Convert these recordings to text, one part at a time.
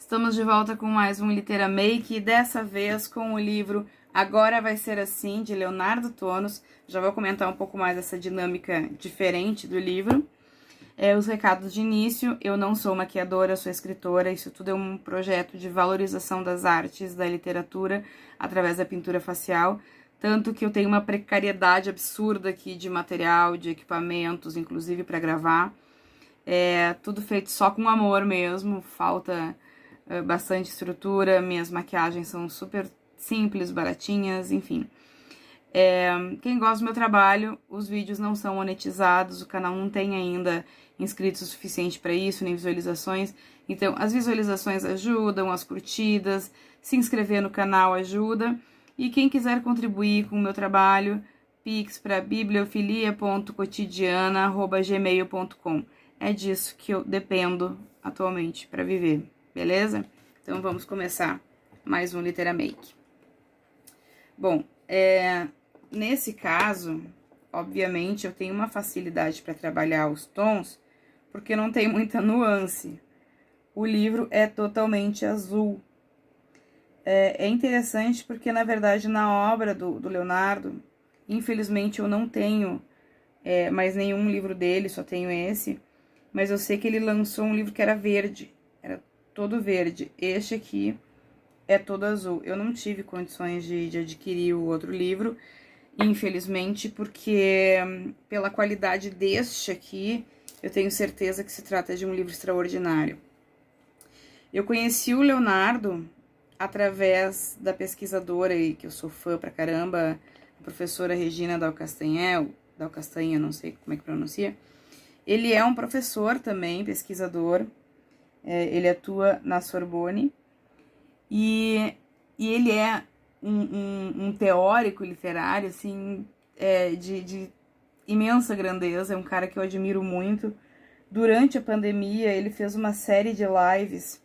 Estamos de volta com mais um Literamake, dessa vez com o livro Agora Vai Ser Assim, de Leonardo Tonos. Já vou comentar um pouco mais essa dinâmica diferente do livro. Os recados de início: eu não sou maquiadora, sou escritora, isso tudo é um projeto de valorização das artes, da literatura, através da pintura facial, tanto que eu tenho uma precariedade absurda aqui de material, de equipamentos, inclusive para gravar. Tudo feito só com amor mesmo, falta bastante estrutura, minhas maquiagens são super simples, baratinhas, enfim. Quem gosta do meu trabalho, os vídeos não são monetizados, o canal não tem ainda inscritos o suficiente para isso, nem visualizações. Então, as visualizações ajudam, as curtidas, se inscrever no canal ajuda. E quem quiser contribuir com o meu trabalho, pix para bibliofilia.cotidiana@gmail.com. É disso que eu dependo atualmente para viver, beleza? Então vamos começar mais um Literamake. Bom, nesse caso, obviamente eu tenho uma facilidade para trabalhar os tons, porque não tem muita nuance. O livro é totalmente azul. É interessante porque, na verdade, na obra do Leonardo, infelizmente eu não tenho mais nenhum livro dele, só tenho esse. Mas eu sei que ele lançou um livro que era verde, era todo verde. Este aqui é todo azul. Eu não tive condições de adquirir o outro livro, infelizmente, porque pela qualidade deste aqui, eu tenho certeza que se trata de um livro extraordinário. Eu conheci o Leonardo através da pesquisadora, e que eu sou fã pra caramba, a professora Regina Dal Castanha, não sei como é que pronuncia. Ele é um professor também, pesquisador, ele atua na Sorbonne, e ele é um teórico literário, assim, de imensa grandeza, é um cara que eu admiro muito. Durante a pandemia, ele fez uma série de lives,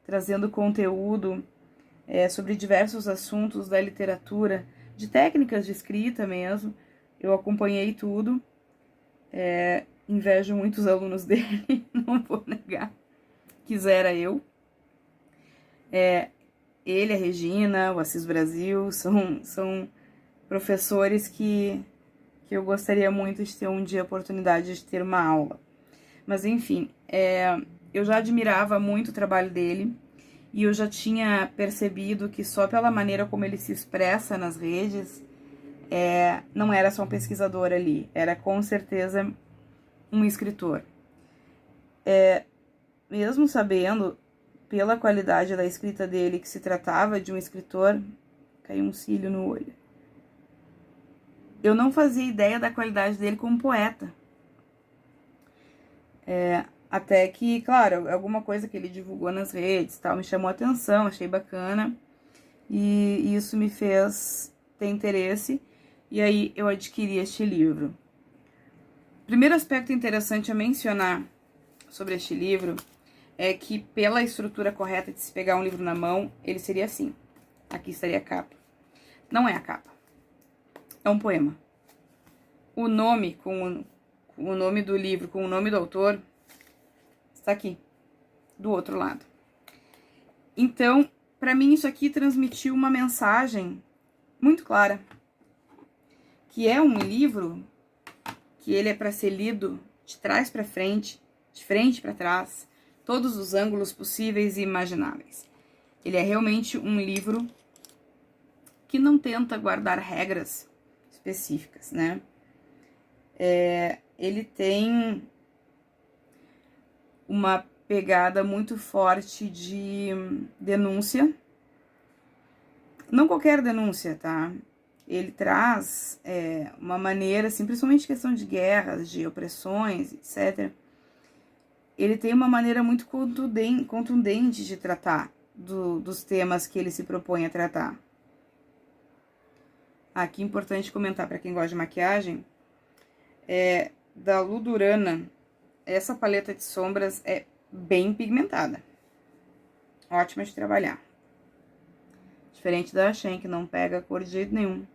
trazendo conteúdo sobre diversos assuntos da literatura, de técnicas de escrita mesmo. Eu acompanhei tudo. Invejo muitos alunos dele, não vou negar. Quisera eu. Ele, a Regina, o Assis Brasil, são professores que eu gostaria muito de ter um dia a oportunidade de ter uma aula. Mas, enfim, eu já admirava muito o trabalho dele e eu já tinha percebido que só pela maneira como ele se expressa nas redes, não era só um pesquisador ali, era com certeza um escritor. Mesmo sabendo, pela qualidade da escrita dele, que se tratava de um escritor, caiu um cílio no olho. Eu não fazia ideia da qualidade dele como poeta. Até que, claro, alguma coisa que ele divulgou nas redes, tal, me chamou a atenção, achei bacana. E isso me fez ter interesse, e aí eu adquiri este livro. Primeiro aspecto interessante a mencionar sobre este livro é que, pela estrutura correta de se pegar um livro na mão, ele seria assim. Aqui estaria a capa. Não é a capa. É um poema. O nome, com o nome do livro, com o nome do autor, está aqui, do outro lado. Então, para mim, isso aqui transmitiu uma mensagem muito clara. Que é um livro que ele é para ser lido de trás para frente, de frente para trás, todos os ângulos possíveis e imagináveis. Ele é realmente um livro que não tenta guardar regras específicas, né? Ele tem uma pegada muito forte de denúncia. Não qualquer denúncia, tá? Ele traz uma maneira, assim, principalmente questão de guerras, de opressões, etc. Ele tem uma maneira muito contundente de tratar dos temas que ele se propõe a tratar. Aqui é importante comentar para quem gosta de maquiagem, da Ludurana, essa paleta de sombras é bem pigmentada. Ótima de trabalhar. Diferente da Shein, que não pega cor de jeito nenhum.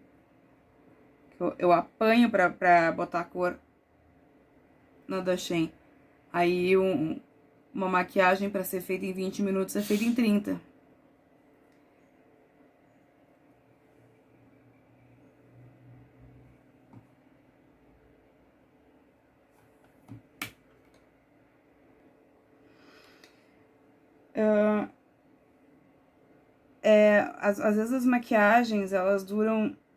Eu apanho pra botar a cor na da Shein. Aí uma maquiagem para ser feita em 20 minutos é feita em 30. Às vezes as maquiagens, elas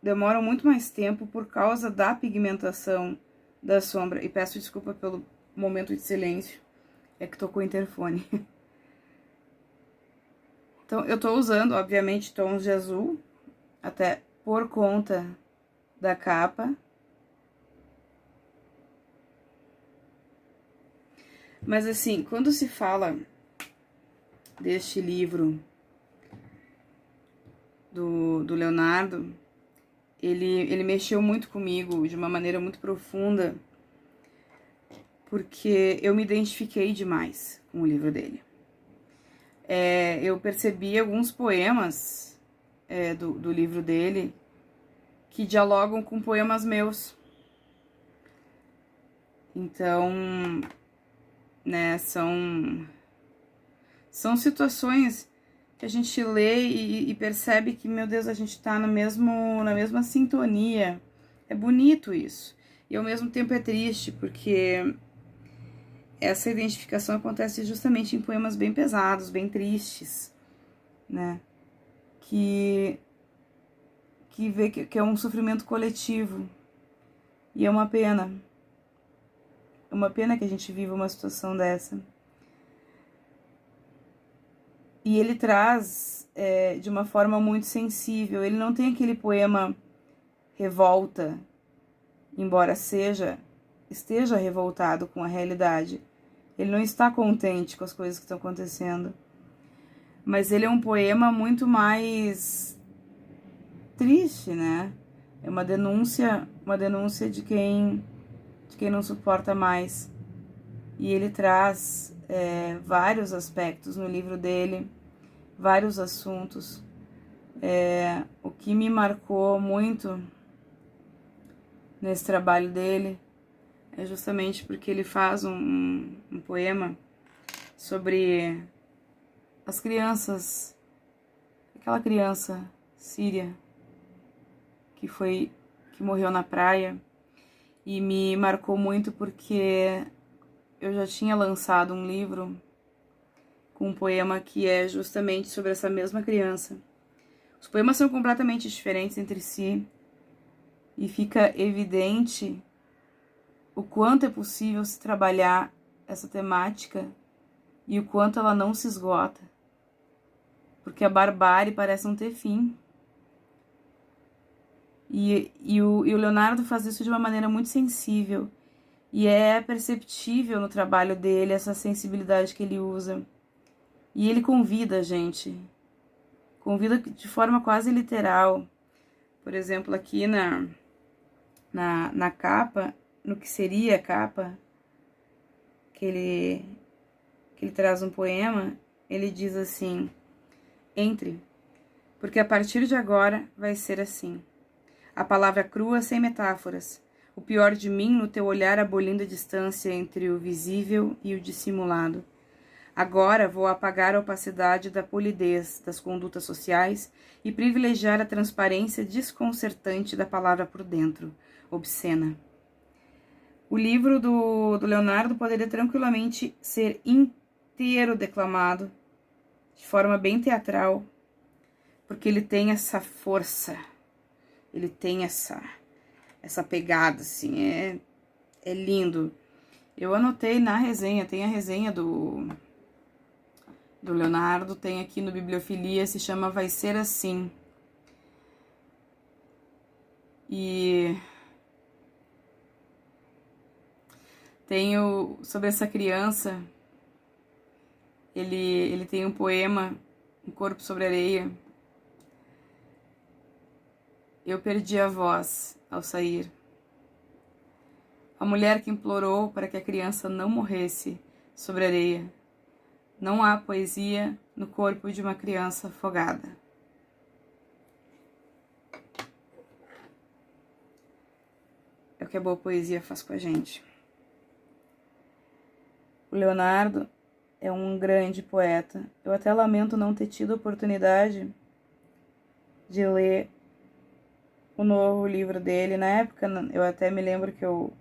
demoram muito mais tempo por causa da pigmentação da sombra. E peço desculpa pelo momento de silêncio, é que tocou o interfone. Então, eu tô usando, obviamente, tons de azul, até por conta da capa. Mas assim, quando se fala deste livro do Leonardo, ele mexeu muito comigo de uma maneira muito profunda, porque eu me identifiquei demais com o livro dele. Eu percebi alguns poemas do livro dele que dialogam com poemas meus. Então, né, são situações que a gente lê e percebe que, meu Deus, a gente tá na mesma sintonia. É bonito isso. E ao mesmo tempo é triste, porque essa identificação acontece justamente em poemas bem pesados, bem tristes, né? Que vê que é um sofrimento coletivo. E é uma pena. É uma pena que a gente viva uma situação dessa. E ele traz de uma forma muito sensível. Ele não tem aquele poema revolta, embora esteja revoltado com a realidade. Ele não está contente com as coisas que estão acontecendo. Mas ele é um poema muito mais triste, né? É uma denúncia de quem não suporta mais. E ele traz vários aspectos no livro dele, vários assuntos. O que me marcou muito nesse trabalho dele é justamente porque ele faz um poema sobre as crianças, aquela criança síria que morreu na praia, e me marcou muito porque eu já tinha lançado um livro com um poema que é justamente sobre essa mesma criança. Os poemas são completamente diferentes entre si e fica evidente o quanto é possível se trabalhar essa temática e o quanto ela não se esgota, porque a barbárie parece não ter fim. E o Leonardo faz isso de uma maneira muito sensível, e é perceptível no trabalho dele essa sensibilidade que ele usa. E ele convida a gente, convida de forma quase literal. Por exemplo, aqui na capa, no que seria a capa, que ele traz um poema, ele diz assim: entre, porque a partir de agora vai ser assim. A palavra crua sem metáforas, o pior de mim no teu olhar abolindo a distância entre o visível e o dissimulado. Agora vou apagar a opacidade da polidez das condutas sociais e privilegiar a transparência desconcertante da palavra por dentro, obscena. O livro do Leonardo poderia tranquilamente ser inteiro declamado, de forma bem teatral, porque ele tem essa força, ele tem essa pegada, assim, é lindo. Eu anotei na resenha, tem a resenha do Leonardo, tem aqui no Bibliofilia, se chama Vai Ser Assim. E tenho sobre essa criança, ele tem um poema, Um Corpo sobre Areia. Eu perdi a voz ao sair. A mulher que implorou para que a criança não morresse sobre areia. Não há poesia no corpo de uma criança afogada. É o que a boa poesia faz com a gente. O Leonardo, é um grande poeta. Eu até lamento não ter tido a oportunidade de ler o novo livro dele. Na época, eu até me lembro que eu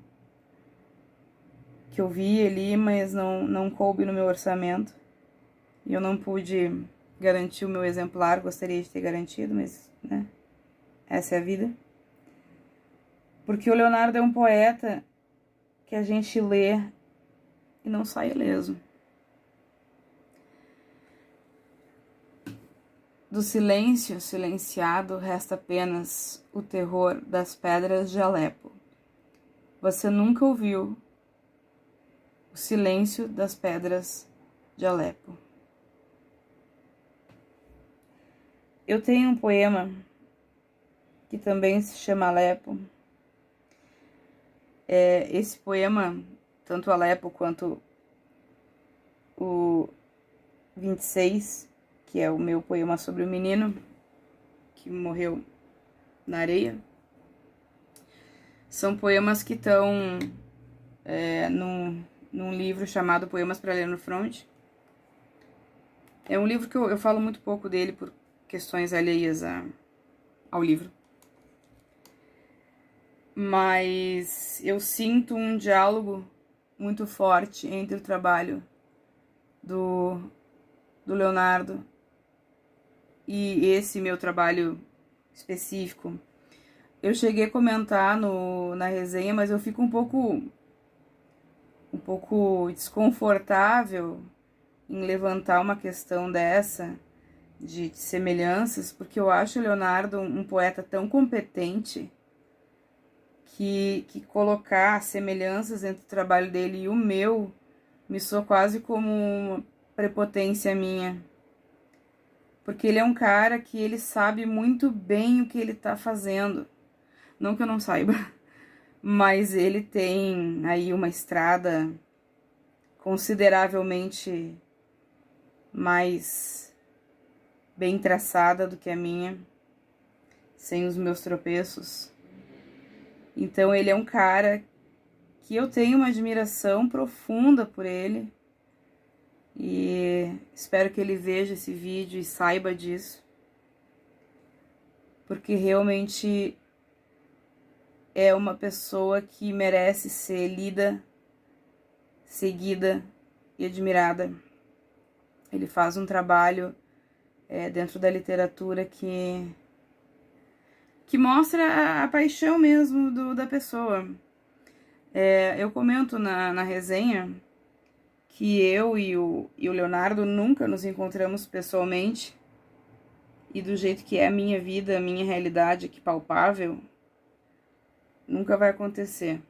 vi ele, mas não coube no meu orçamento. E eu não pude garantir o meu exemplar, gostaria de ter garantido, mas, né, essa é a vida. Porque o Leonardo é um poeta que a gente lê e não sai ileso. Do silêncio silenciado resta apenas o terror das pedras de Alepo. Você nunca ouviu o silêncio das pedras de Alepo. Eu tenho um poema que também se chama Alepo. Esse poema, tanto Alepo quanto o 26, que é o meu poema sobre o menino que morreu na areia, são poemas que estão num livro chamado Poemas para Ler no Front. É um livro que eu falo muito pouco dele por questões alheias ao livro. Mas eu sinto um diálogo muito forte entre o trabalho do Leonardo e esse meu trabalho específico. Eu cheguei a comentar na resenha, mas eu fico um pouco desconfortável em levantar uma questão dessa, de semelhanças, porque eu acho o Leonardo um poeta tão competente que colocar semelhanças entre o trabalho dele e o meu me soa quase como uma prepotência minha. Porque ele é um cara que ele sabe muito bem o que ele tá fazendo. Não que eu não saiba, mas ele tem aí uma estrada consideravelmente mais bem traçada do que a minha, sem os meus tropeços. Então ele é um cara que eu tenho uma admiração profunda por ele e espero que ele veja esse vídeo e saiba disso, porque realmente é uma pessoa que merece ser lida, seguida e admirada. Ele faz um trabalho dentro da literatura que mostra a paixão mesmo da pessoa. Eu comento na resenha que eu e o Leonardo nunca nos encontramos pessoalmente, e do jeito que é a minha vida, a minha realidade aqui palpável, nunca vai acontecer.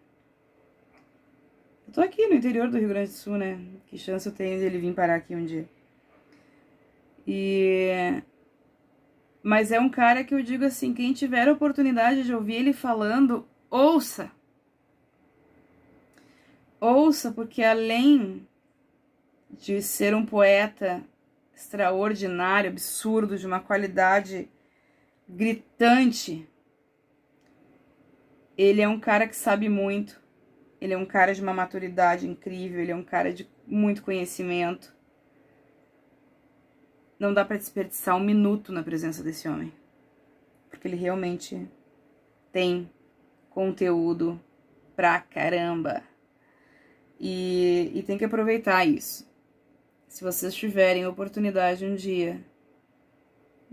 Eu tô aqui no interior do Rio Grande do Sul, né? Que chance eu tenho de ele vir parar aqui um dia. Mas é um cara que eu digo assim, quem tiver a oportunidade de ouvir ele falando, ouça. Ouça, porque além de ser um poeta extraordinário, absurdo, de uma qualidade gritante, ele é um cara que sabe muito, ele é um cara de uma maturidade incrível, ele é um cara de muito conhecimento. Não dá pra desperdiçar um minuto na presença desse homem, porque ele realmente tem conteúdo pra caramba. E tem que aproveitar isso. Se vocês tiverem oportunidade um dia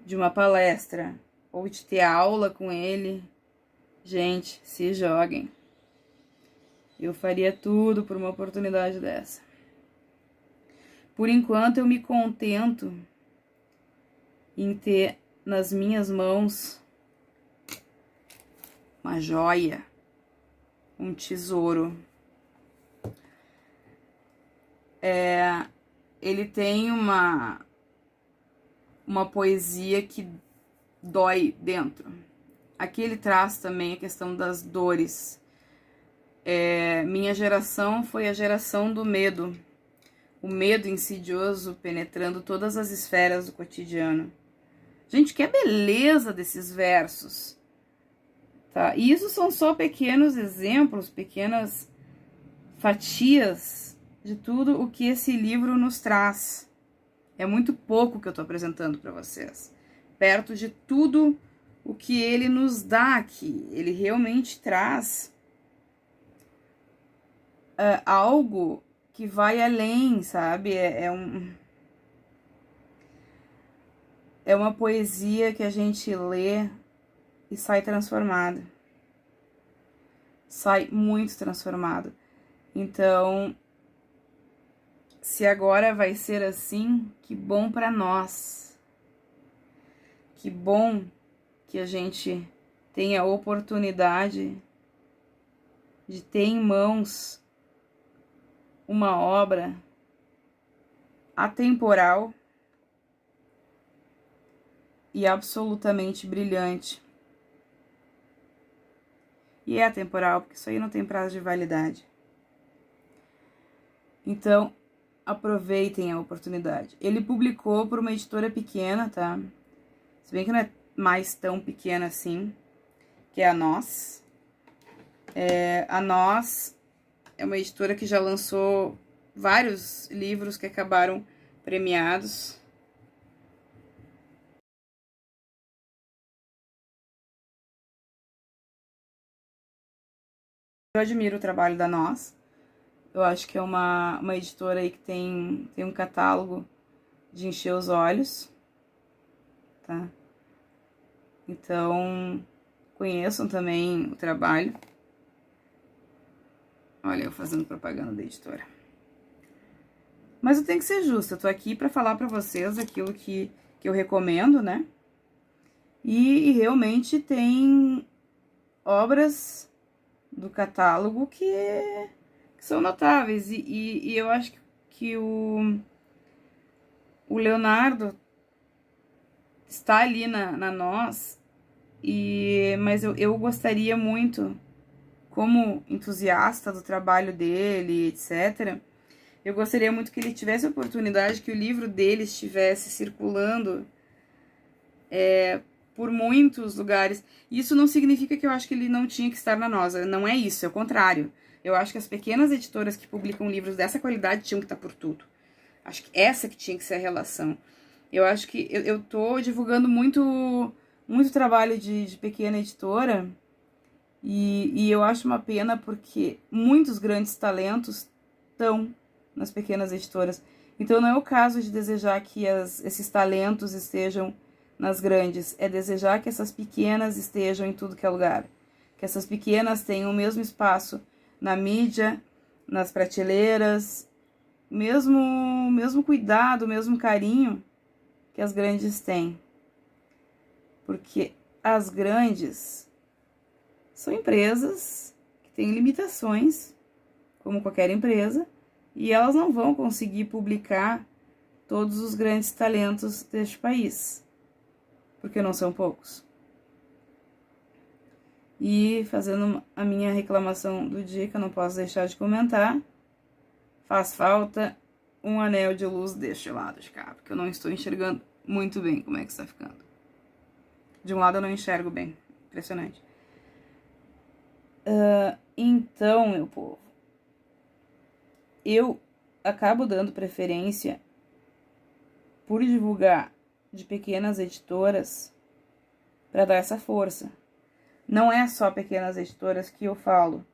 de uma palestra ou de ter aula com ele, gente, se joguem. Eu faria tudo por uma oportunidade dessa. Por enquanto eu me contento em ter nas minhas mãos uma joia, um tesouro. Ele tem uma poesia que dói dentro. Aqui ele traz também a questão das dores. Minha geração foi a geração do medo. O medo insidioso penetrando todas as esferas do cotidiano. Gente, que beleza desses versos. Tá? E isso são só pequenos exemplos, pequenas fatias de tudo o que esse livro nos traz. É muito pouco que eu tô apresentando para vocês. Perto de tudo o que ele nos dá aqui. Ele realmente traz algo que vai além, sabe? É uma poesia que a gente lê e sai transformado. Sai muito transformado. Então, se agora vai ser assim, que bom para nós. Que bom que a gente tenha a oportunidade de ter em mãos uma obra atemporal e absolutamente brilhante. E é atemporal, porque isso aí não tem prazo de validade. Então, aproveitem a oportunidade. Ele publicou por uma editora pequena, tá? Se bem que não é mais tão pequena assim, que é a Nós. A Nós é uma editora que já lançou vários livros que acabaram premiados. Eu admiro o trabalho da Nós. Eu acho que é uma editora aí que tem um catálogo de encher os olhos, tá? Então, conheçam também o trabalho. Olha, eu fazendo propaganda da editora. Mas eu tenho que ser justa, eu tô aqui pra falar pra vocês aquilo que eu recomendo, né? E realmente tem obras do catálogo que são notáveis. E eu acho que o Leonardo está ali na Nós, mas eu gostaria muito, como entusiasta do trabalho dele, etc., eu gostaria muito que ele tivesse a oportunidade, que o livro dele estivesse circulando por muitos lugares. Isso não significa que eu acho que ele não tinha que estar na Nós, não é isso, é o contrário. Eu acho que as pequenas editoras que publicam livros dessa qualidade tinham que estar por tudo. Acho que essa que tinha que ser a relação. Eu acho que eu tô divulgando muito trabalho de pequena editora e eu acho uma pena porque muitos grandes talentos estão nas pequenas editoras. Então não é o caso de desejar que esses talentos estejam nas grandes, é desejar que essas pequenas estejam em tudo que é lugar. Que essas pequenas tenham o mesmo espaço na mídia, nas prateleiras, mesmo cuidado, mesmo carinho que as grandes têm. Porque as grandes são empresas que têm limitações, como qualquer empresa, e elas não vão conseguir publicar todos os grandes talentos deste país, porque não são poucos. E fazendo a minha reclamação do dia, que eu não posso deixar de comentar, faz falta um anel de luz deste lado de cá, porque eu não estou enxergando muito bem como é que está ficando. De um lado eu não enxergo bem, impressionante. Então, meu povo, eu acabo dando preferência por divulgar de pequenas editoras para dar essa força. Não é só pequenas editoras que eu falo.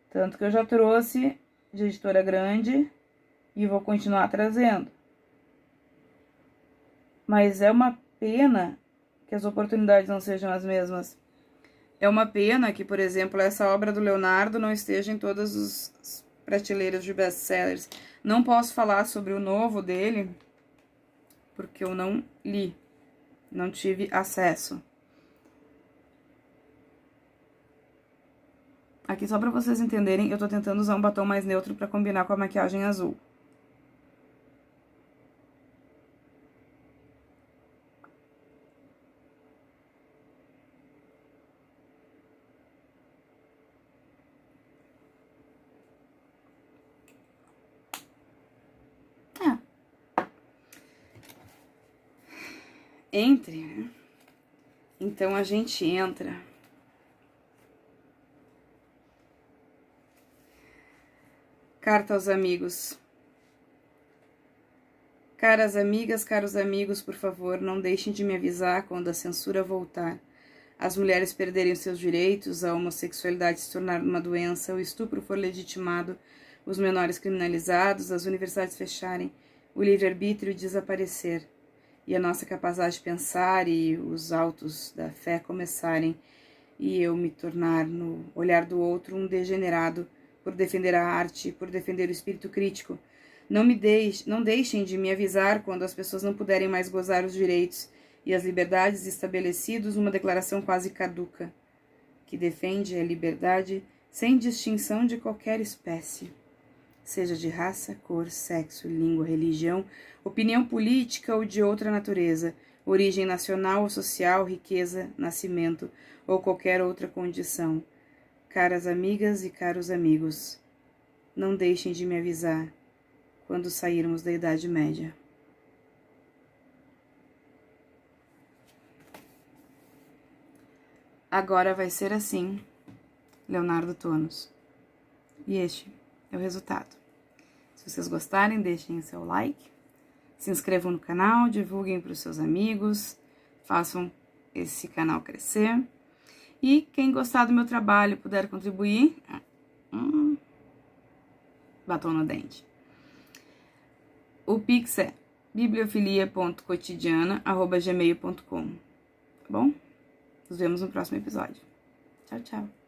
Tanto que eu já trouxe de editora grande e vou continuar trazendo. Mas é uma pena que as oportunidades não sejam as mesmas. É uma pena que, por exemplo, essa obra do Leonardo não esteja em todas as prateleiras de best-sellers. Não posso falar sobre o novo dele, porque eu não li, não tive acesso. Aqui, só pra vocês entenderem, eu tô tentando usar um batom mais neutro pra combinar com a maquiagem azul. Entre, né? Então a gente entra. Carta aos amigos. Caras amigas, caros amigos, por favor, não deixem de me avisar quando a censura voltar. As mulheres perderem seus direitos, a homossexualidade se tornar uma doença, o estupro for legitimado, os menores criminalizados, as universidades fecharem, o livre-arbítrio desaparecer e a nossa capacidade de pensar e os autos da fé começarem e eu me tornar no olhar do outro um degenerado por defender a arte, por defender o espírito crítico. Não deixem de me avisar quando as pessoas não puderem mais gozar os direitos e as liberdades estabelecidos numa declaração quase caduca, que defende a liberdade sem distinção de qualquer espécie, seja de raça, cor, sexo, língua, religião, opinião política ou de outra natureza, origem nacional ou social, riqueza, nascimento ou qualquer outra condição. Caras amigas e caros amigos, não deixem de me avisar quando sairmos da Idade Média. Agora vai ser assim, Leonardo Tonos. E este é o resultado. Se vocês gostarem, deixem o seu like, se inscrevam no canal, divulguem para os seus amigos, façam esse canal crescer. E quem gostar do meu trabalho puder contribuir, batom no dente. O Pix é bibliofilia.cotidiana@gmail.com. Tá bom? Nos vemos no próximo episódio. Tchau, tchau.